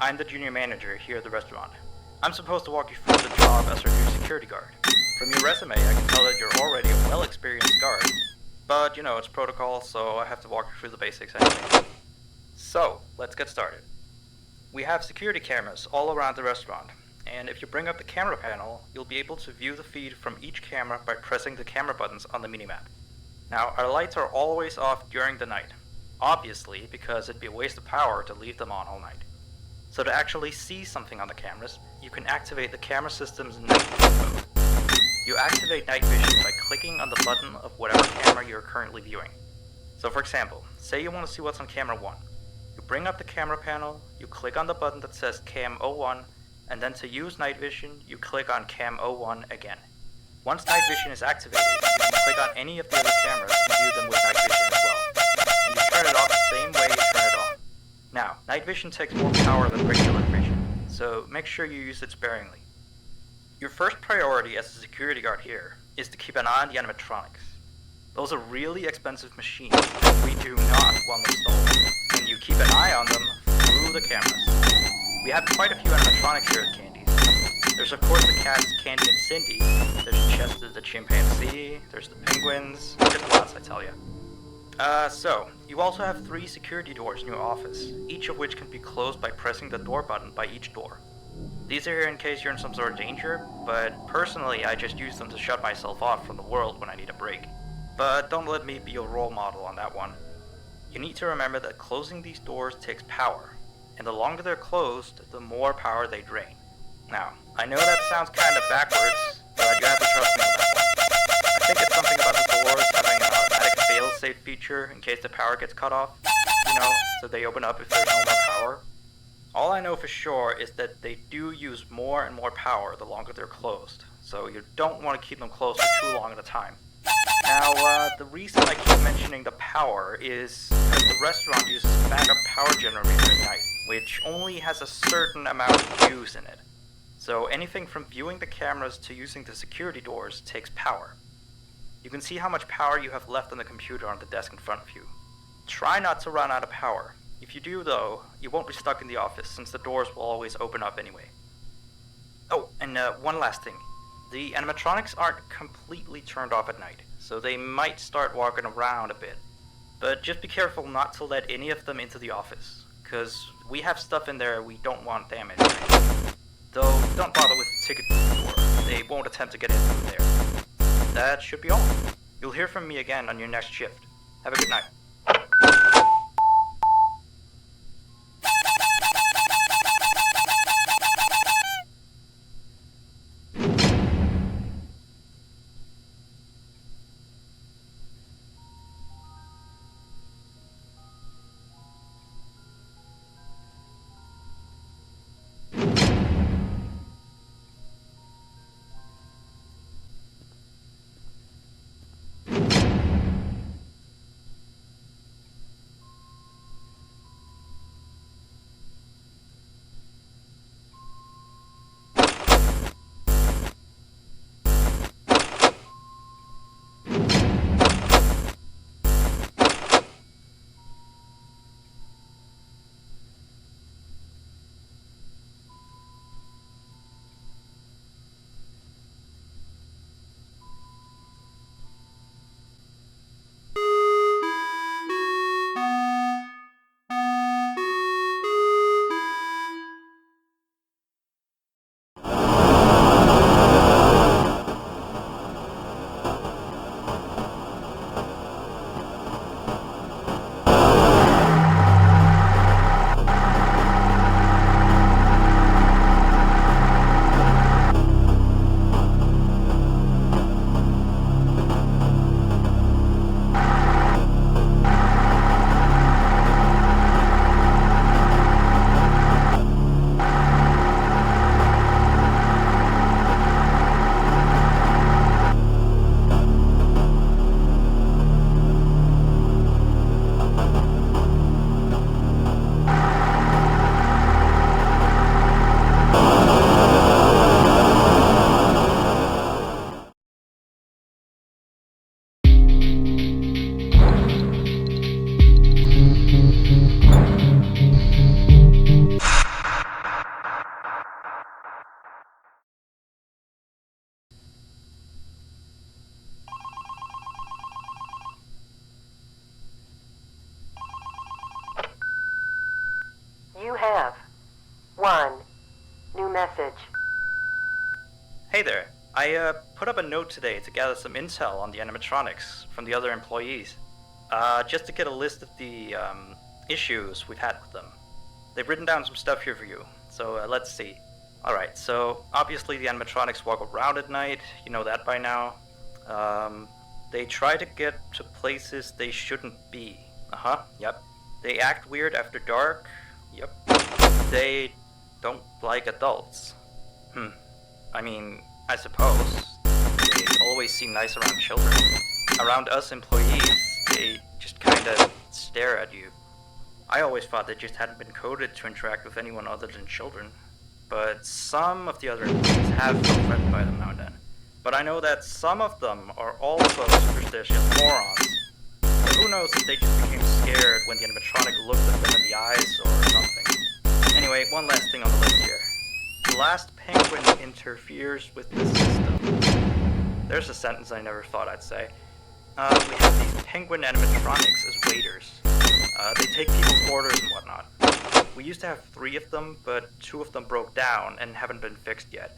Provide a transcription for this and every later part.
I'm the junior manager here at the restaurant. I'm supposed to walk you through the job as our new security guard. From your resume, I can tell that you're already a well-experienced guard. But, you know, it's protocol, so I have to walk you through the basics anyway. So, let's get started. We have security cameras all around the restaurant, and if you bring up the camera panel, you'll be able to view the feed from each camera by pressing the camera buttons on the minimap. Now, our lights are always off during the night, obviously because it'd be a waste of power to leave them on all night. So to actually see something on the cameras, you can activate the camera system's night vision mode. You activate night vision by clicking on the button of whatever camera you're currently viewing. So for example, say you want to see what's on camera 1. You bring up the camera panel, you click on the button that says Cam 01, and then to use night vision, you click on Cam 01 again. Once night vision is activated, you can click on any of the other cameras and view them with night vision as well. And you turn it off the same way you turn it on. Now, night vision takes more power than regular vision, so make sure you use it sparingly. Your first priority as a security guard here is to keep an eye on the animatronics. Those are really expensive machines that we do not want installed, and you keep an eye on them through the cameras. We have quite a few animatronics here at Candy's. There's of course the cats Candy and Cindy, there's Chester the chimpanzee, there's the penguins, there's lots I tell you. So, you also have 3 security doors in your office, each of which can be closed by pressing the door button by each door. These are here in case you're in some sort of danger, but personally I just use them to shut myself off from the world when I need a break. But don't let me be your role model on that one. You need to remember that closing these doors takes power, and the longer they're closed, the more power they drain. Now, I know that sounds kind of backwards, but you have to trust me on that one. I think it's something about the doors having an automatic fail-safe feature in case the power gets cut off, so they open up if there's no more power. All I know for sure is that they do use more and more power the longer they're closed, so you don't want to keep them closed for too long at a time. Now, the reason I keep mentioning the power is that the restaurant uses a backup power generator at night, which only has a certain amount of use in it. So anything from viewing the cameras to using the security doors takes power. You can see how much power you have left on the computer on the desk in front of you. Try not to run out of power. If you do though, you won't be stuck in the office since the doors will always open up anyway. Oh, and one last thing. The animatronics aren't completely turned off at night, so they might start walking around a bit. But just be careful not to let any of them into the office, cause we have stuff in there we don't want damaged. Though, don't bother with the ticket door, they won't attempt to get in through there. That should be all. You'll hear from me again on your next shift. Have a good night. message. Hey there. I put up a note today to gather some intel on the animatronics from the other employees. Just to get a list of the issues we've had with them. They've written down some stuff here for you, so let's see. Alright, so obviously the animatronics walk around at night, you know that by now. They try to get to places they shouldn't be. Yep. They act weird after dark. Yep. They don't like adults. I mean, I suppose. They always seem nice around children. Around us employees, they just kinda stare at you. I always thought they just hadn't been coded to interact with anyone other than children. But some of the other employees have felt threatened by them now and then. But I know that some of them are also superstitious morons. So who knows if they just became scared when the animatronic looked at them in the eyes or something. Anyway, one last thing on the list here. The last penguin interferes with the system. There's a sentence I never thought I'd say. We have these penguin animatronics as waiters. They take people's orders and whatnot. We used to have 3 of them, but 2 of them broke down and haven't been fixed yet.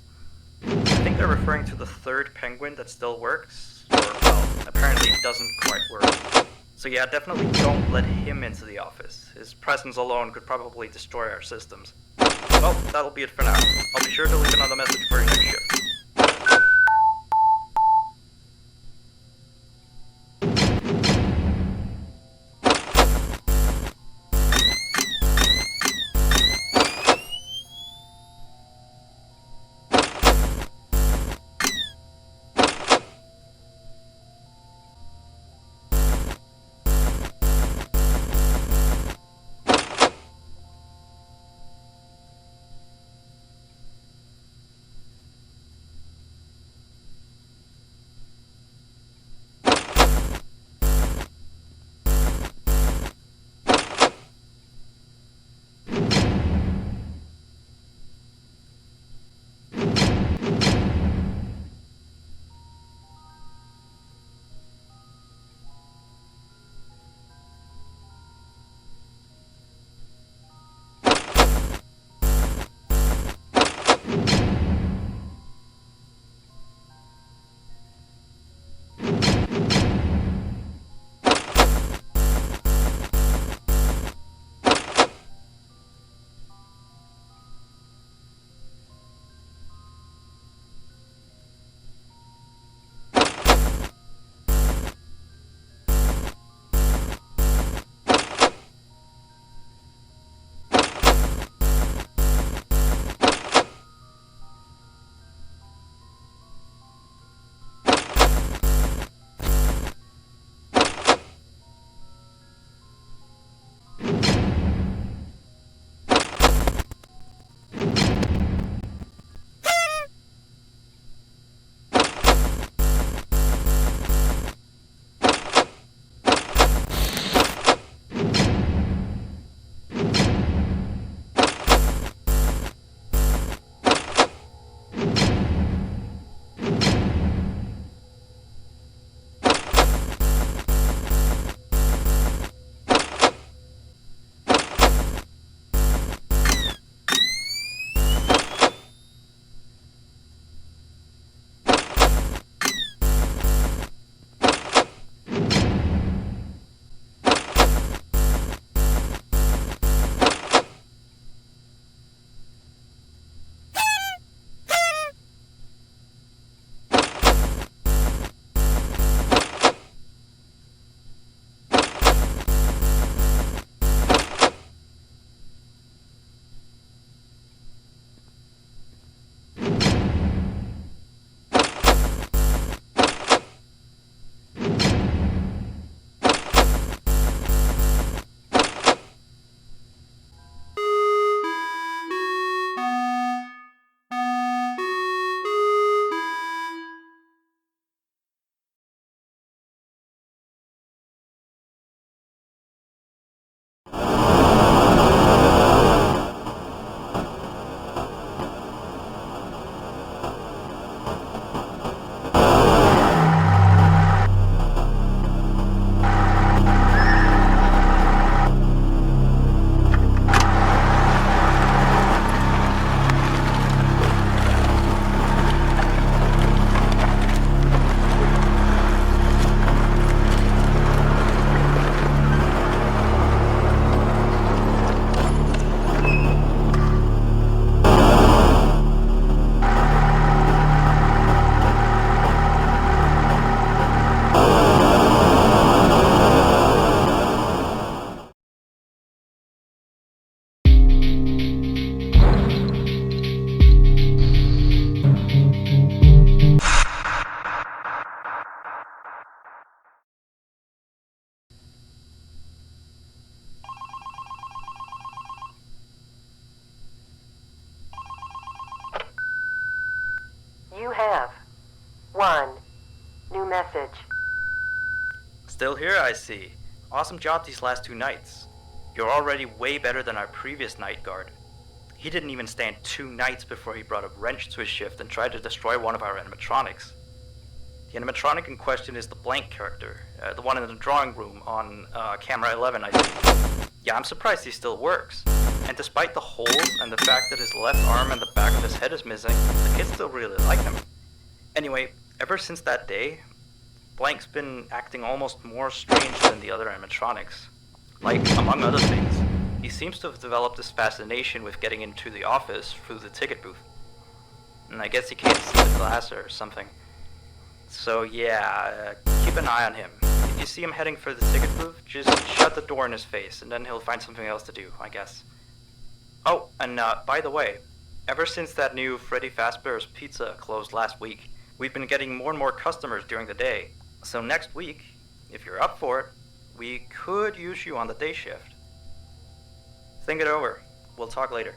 I think they're referring to the 3rd penguin that still works, or, well, apparently it doesn't quite work. So yeah, definitely don't let him into the office. His presence alone could probably destroy our systems. Well, that'll be it for now. I'll be sure to leave another message for your next shift. I see. Awesome job these last 2 nights. You're already way better than our previous night guard. He didn't even stand 2 nights before he brought a wrench to his shift and tried to destroy one of our animatronics. The animatronic in question is the blank character, the one in the drawing room on camera 11, I think. Yeah, I'm surprised he still works. And despite the holes and the fact that his left arm and the back of his head is missing, the kids still really like him. Anyway, ever since that day, Blank's been acting almost more strange than the other animatronics. Like, among other things, he seems to have developed this fascination with getting into the office through the ticket booth. And I guess he can't see the glass or something. So yeah, keep an eye on him. If you see him heading for the ticket booth, just shut the door in his face, and then he'll find something else to do, I guess. Oh, and by the way, ever since that new Freddy Fazbear's Pizza closed last week, we've been getting more and more customers during the day. So next week, if you're up for it, we could use you on the day shift. Think it over. We'll talk later.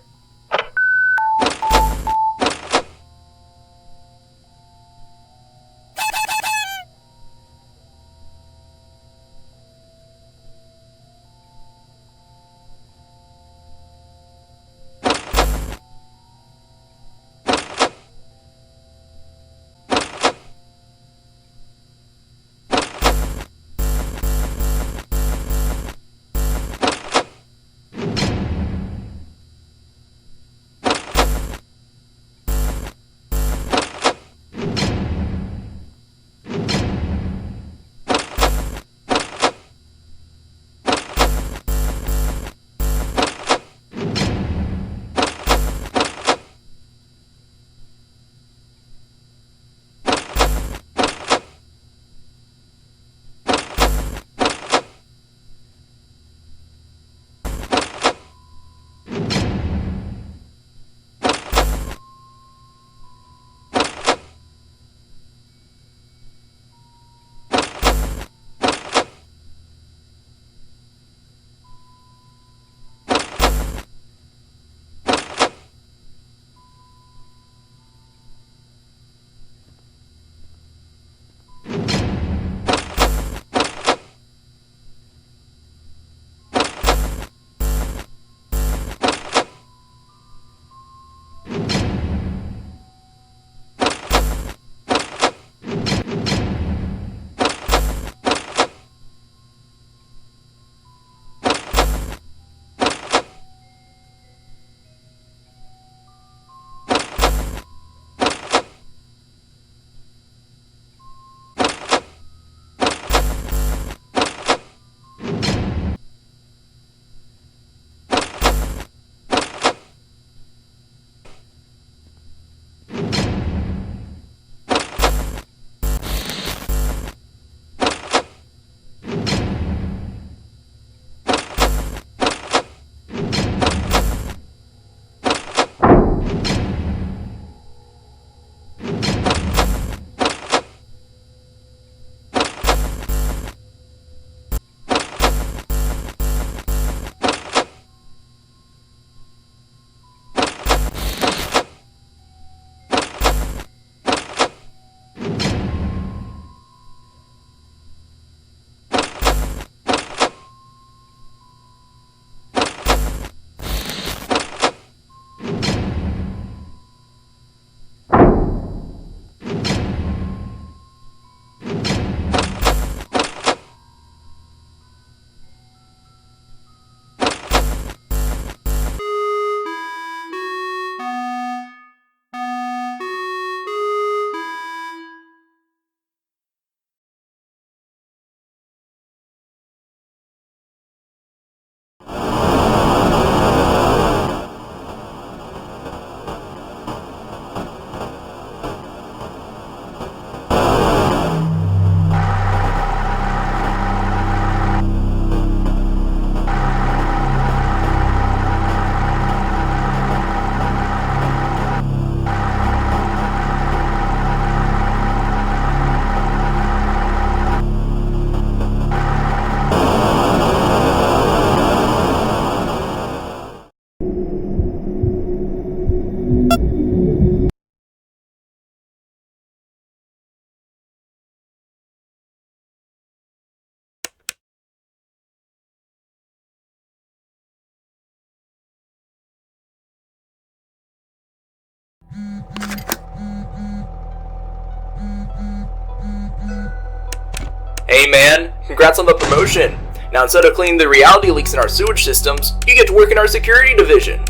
Hey man, congrats on the promotion. Now instead of cleaning the reality leaks in our sewage systems, you get to work in our security division.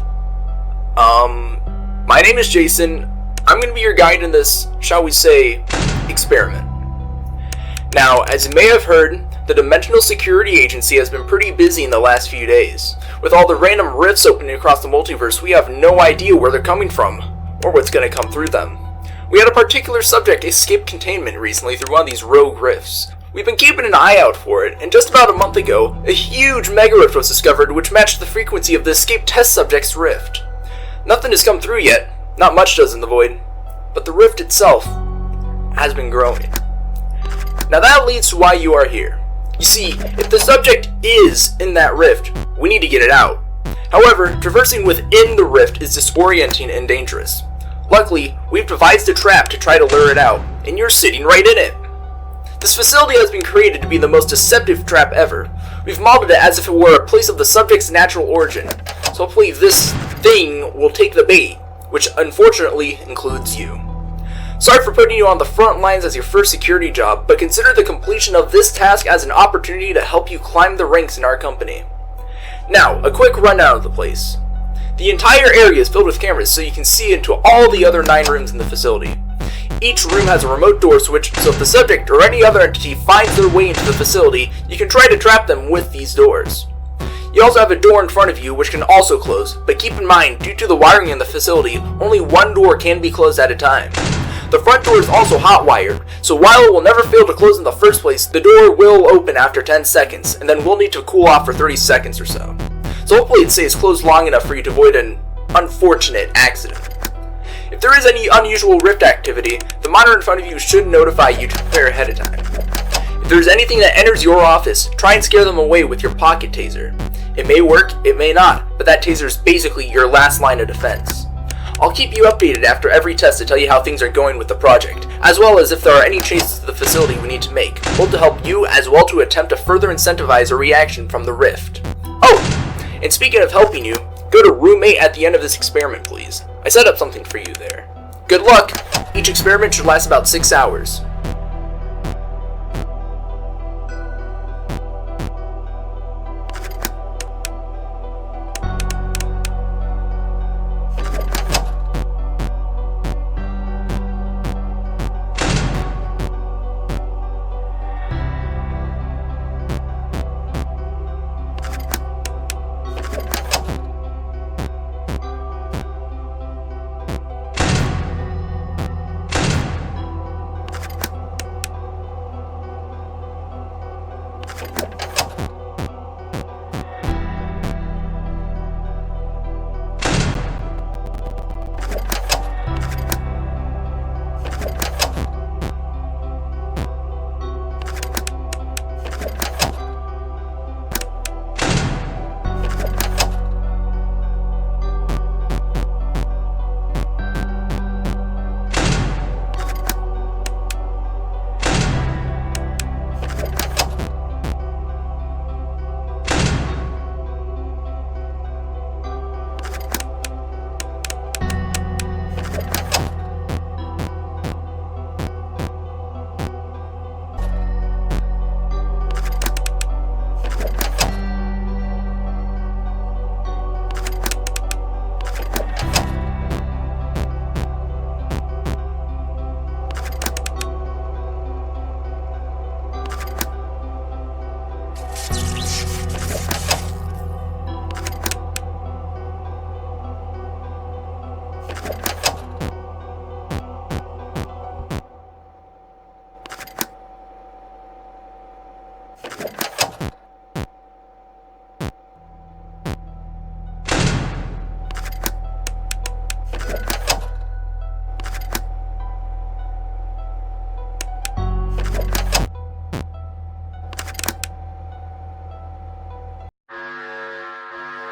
My name is Jason. I'm going to be your guide in this, shall we say, experiment. Now, as you may have heard, the Dimensional Security Agency has been pretty busy in the last few days. With all the random rifts opening across the multiverse, we have no idea where they're coming from, or what's going to come through them. We had a particular subject escape containment recently through one of these rogue rifts. We've been keeping an eye out for it, and just about a month ago, a huge mega rift was discovered which matched the frequency of the escape test subject's rift. Nothing has come through yet, not much does in the void, but the rift itself has been growing. Now that leads to why you are here. You see, if the subject is in that rift, we need to get it out. However, traversing within the rift is disorienting and dangerous. Luckily, we've devised a trap to try to lure it out, and you're sitting right in it. This facility has been created to be the most deceptive trap ever. We've modeled it as if it were a place of the subject's natural origin, so hopefully this thing will take the bait, which unfortunately includes you. Sorry for putting you on the front lines as your first security job, but consider the completion of this task as an opportunity to help you climb the ranks in our company. Now, a quick rundown of the place. The entire area is filled with cameras so you can see into all the other 9 rooms in the facility. Each room has a remote door switch, so if the subject or any other entity finds their way into the facility, you can try to trap them with these doors. You also have a door in front of you which can also close, but keep in mind, due to the wiring in the facility, only one door can be closed at a time. The front door is also hot wired, so while it will never fail to close in the first place, the door will open after 10 seconds, and then we'll need to cool off for 30 seconds or so. So hopefully it stays closed long enough for you to avoid an unfortunate accident. If there is any unusual rift activity, the monitor in front of you should notify you to prepare ahead of time. If there is anything that enters your office, try and scare them away with your pocket taser. It may work, it may not, but that taser is basically your last line of defense. I'll keep you updated after every test to tell you how things are going with the project, as well as if there are any changes to the facility we need to make, both to help you as well to attempt to further incentivize a reaction from the rift. Oh, and speaking of helping you, go to roommate at the end of this experiment, please. I set up something for you there. Good luck! Each experiment should last about 6 hours.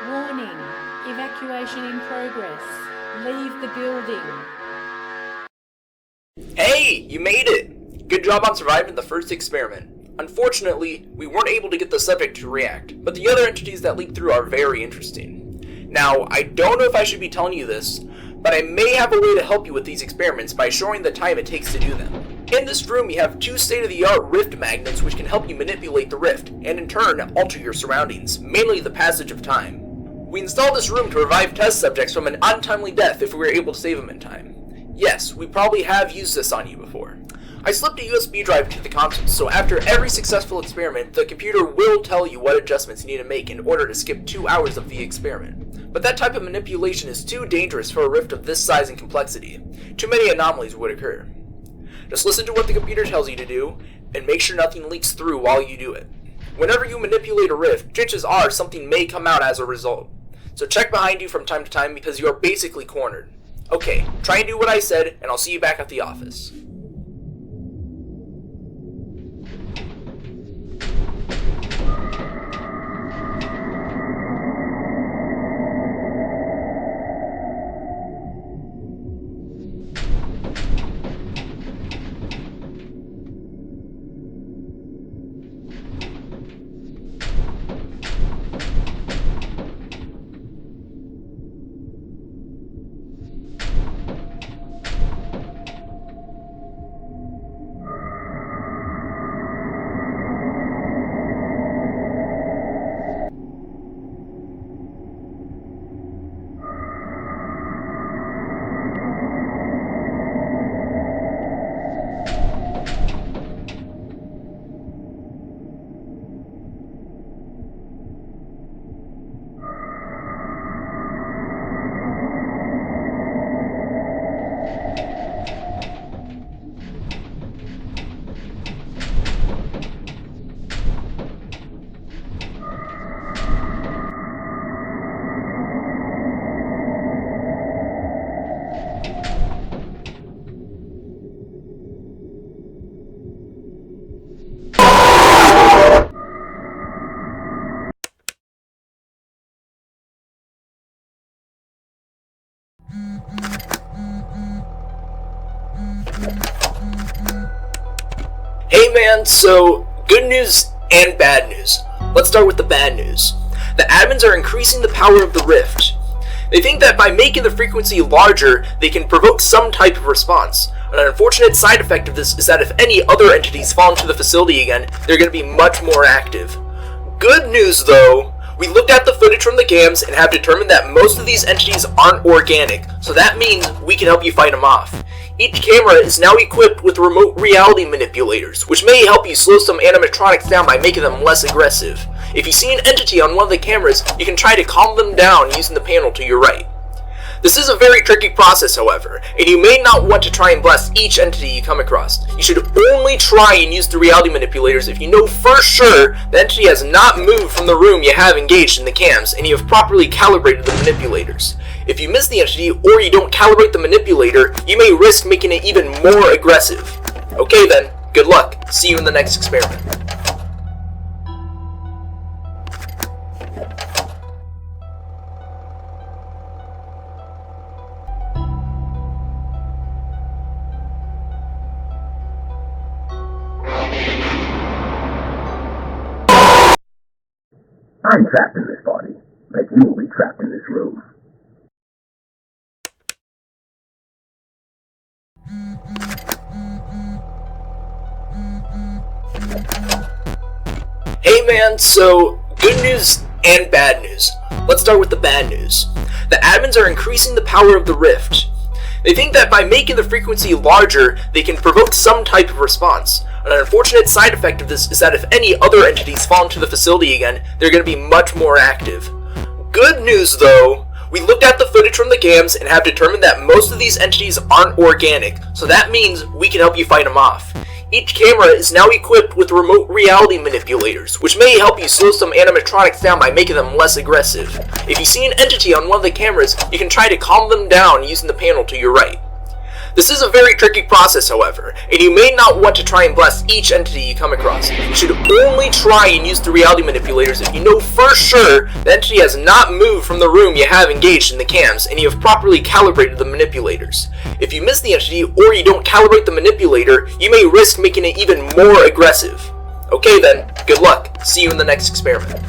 Warning, evacuation in progress. Leave the building. Hey, you made it! Good job on surviving the first experiment. Unfortunately, we weren't able to get the subject to react, but the other entities that leaked through are very interesting. Now, I don't know if I should be telling you this, but I may have a way to help you with these experiments by showing the time it takes to do them. In this room, we have 2 state-of-the-art rift magnets which can help you manipulate the rift, and in turn, alter your surroundings, mainly the passage of time. We installed this room to revive test subjects from an untimely death if we were able to save them in time. Yes, we probably have used this on you before. I slipped a USB drive to the console, so after every successful experiment, the computer will tell you what adjustments you need to make in order to skip 2 hours of the experiment. But that type of manipulation is too dangerous for a rift of this size and complexity. Too many anomalies would occur. Just listen to what the computer tells you to do, and make sure nothing leaks through while you do it. Whenever you manipulate a rift, chances are something may come out as a result. So check behind you from time to time because you are basically cornered. Okay, try and do what I said, and I'll see you back at the office. Hey man, so good news and bad news. Let's start with the bad news. The admins are increasing the power of the rift. They think that by making the frequency larger, they can provoke some type of response. An unfortunate side effect of this is that if any other entities fall into the facility again, they're going to be much more active. Good news though, we looked at the footage from the cams and have determined that most of these entities aren't organic, so that means we can help you fight them off. Each camera is now equipped with remote reality manipulators, which may help you slow some animatronics down by making them less aggressive. If you see an entity on one of the cameras, you can try to calm them down using the panel to your right. This is a very tricky process, however, and you may not want to try and blast each entity you come across. You should only try and use the reality manipulators if you know for sure the entity has not moved from the room you have engaged in the cams and you have properly calibrated the manipulators. If you miss the entity or you don't calibrate the manipulator, you may risk making it even more aggressive. Okay then, good luck. See you in the next experiment. I'm trapped in this body, but you will be trapped in this room. Hey man, so good news and bad news. Let's start with the bad news. The admins are increasing the power of the rift. They think that by making the frequency larger, they can provoke some type of response. An unfortunate side effect of this is that if any other entities fall into the facility again, they're going to be much more active. Good news though, we looked at the footage from the cams and have determined that most of these entities aren't organic, so that means we can help you fight them off. Each camera is now equipped with remote reality manipulators, which may help you slow some animatronics down by making them less aggressive. If you see an entity on one of the cameras, you can try to calm them down using the panel to your right. This is a very tricky process, however, and you may not want to try and blast each entity you come across. You should only try and use the reality manipulators if you know for sure the entity has not moved from the room you have engaged in the cams and you have properly calibrated the manipulators. If you miss the entity or you don't calibrate the manipulator, you may risk making it even more aggressive. Okay then, good luck. See you in the next experiment.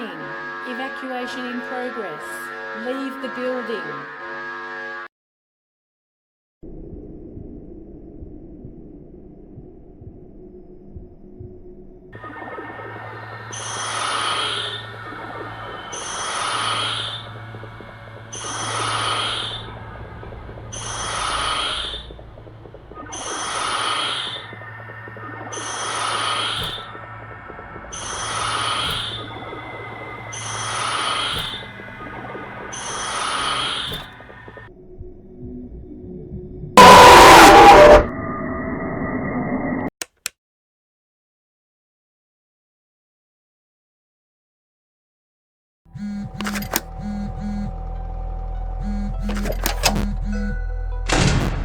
Warning, evacuation in progress. Leave the building.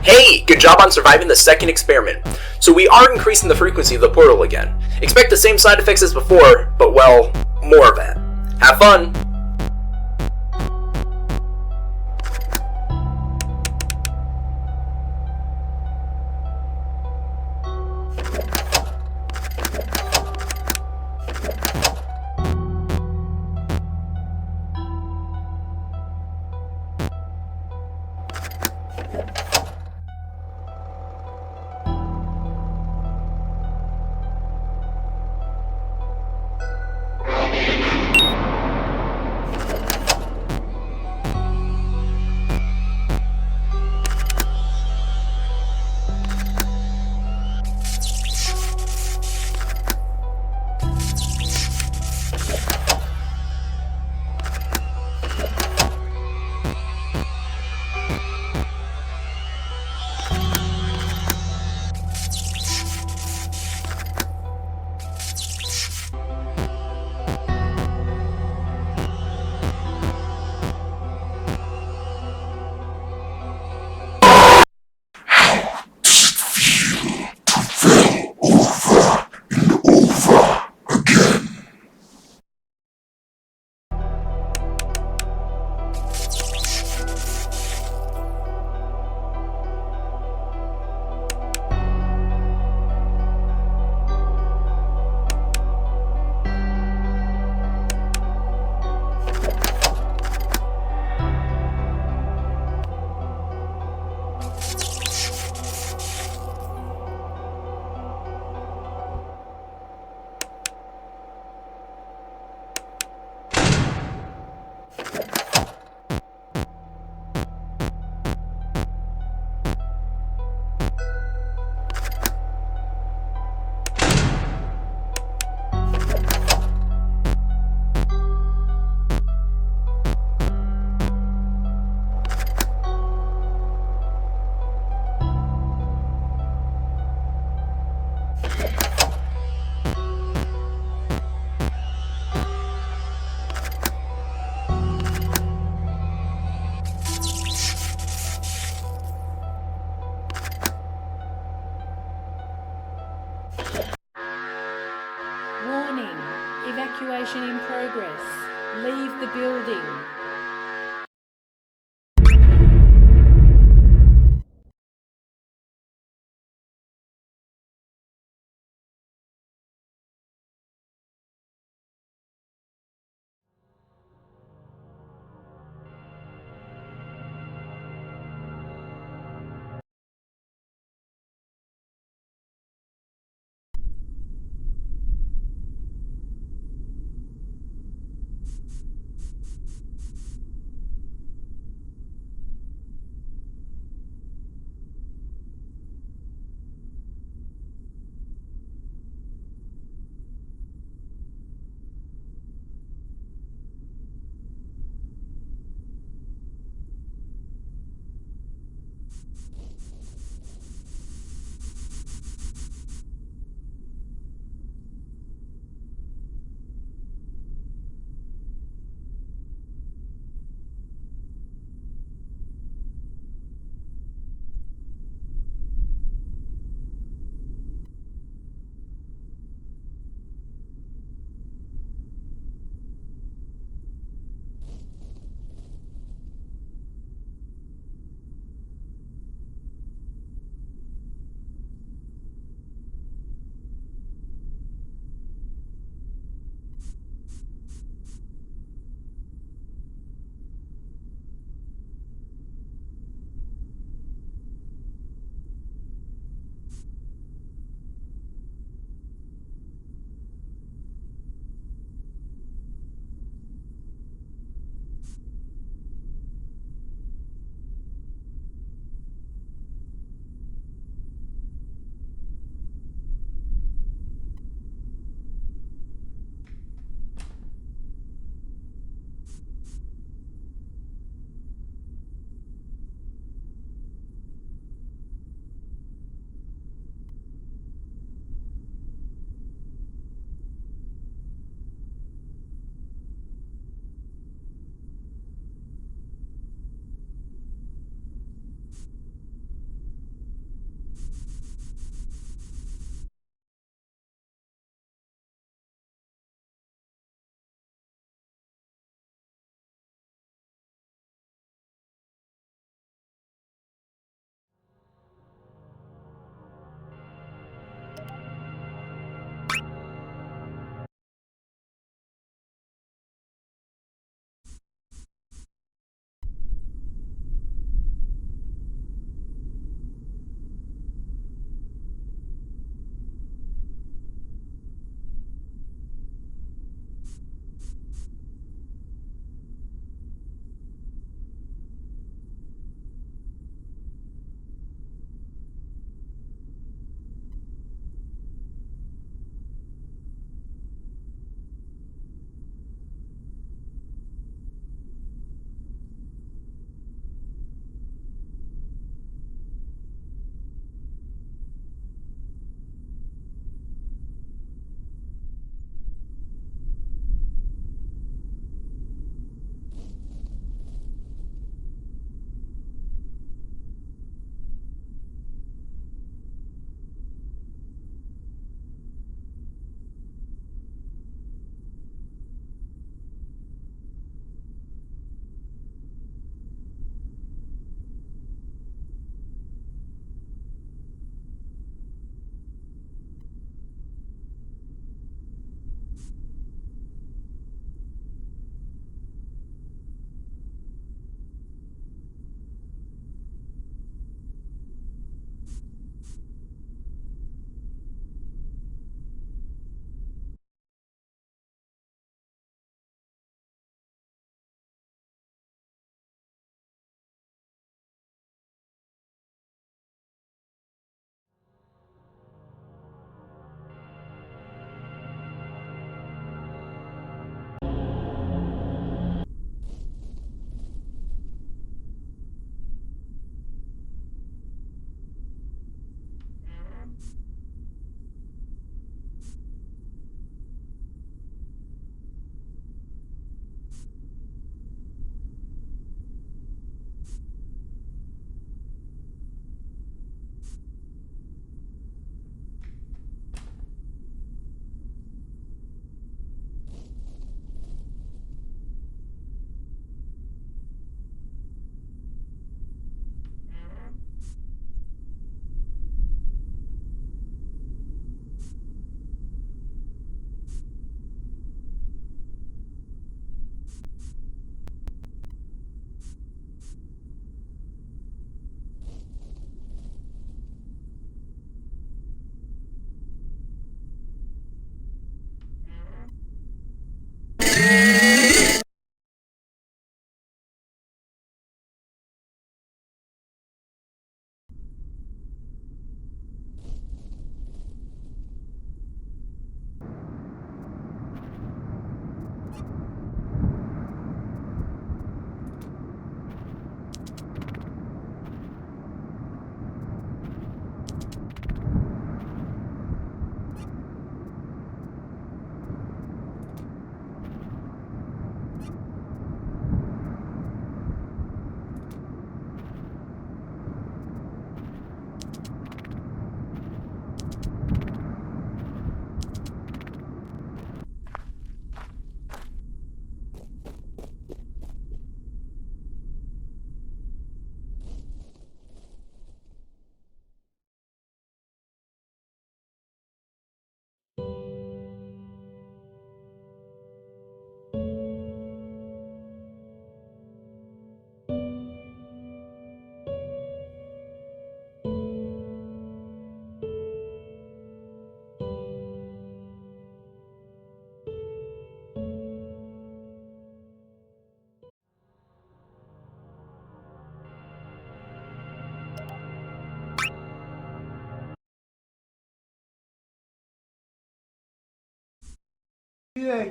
Hey, good job on surviving the second experiment. So we are increasing the frequency of the portal again. Expect the same side effects as before, but well, more of that. Have fun! Warning, evacuation in progress. Leave the building.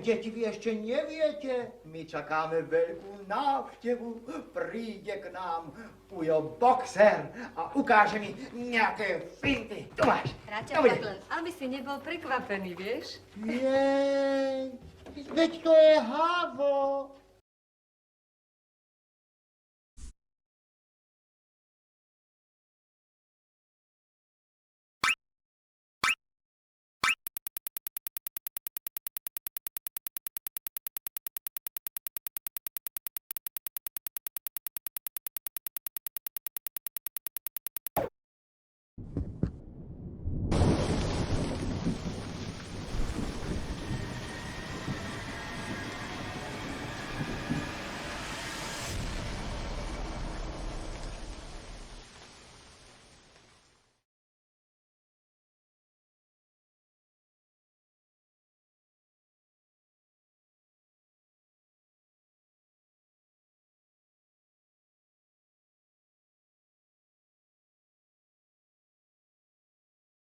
Deti, vy ešte neviete, my čakáme veľkú návštevu. Príde k nám ujo boxer a ukáže mi nejaké finty. Tu máš. Raťafák, len aby si nebol prekvapený, vieš? Jej, veď to je Havo.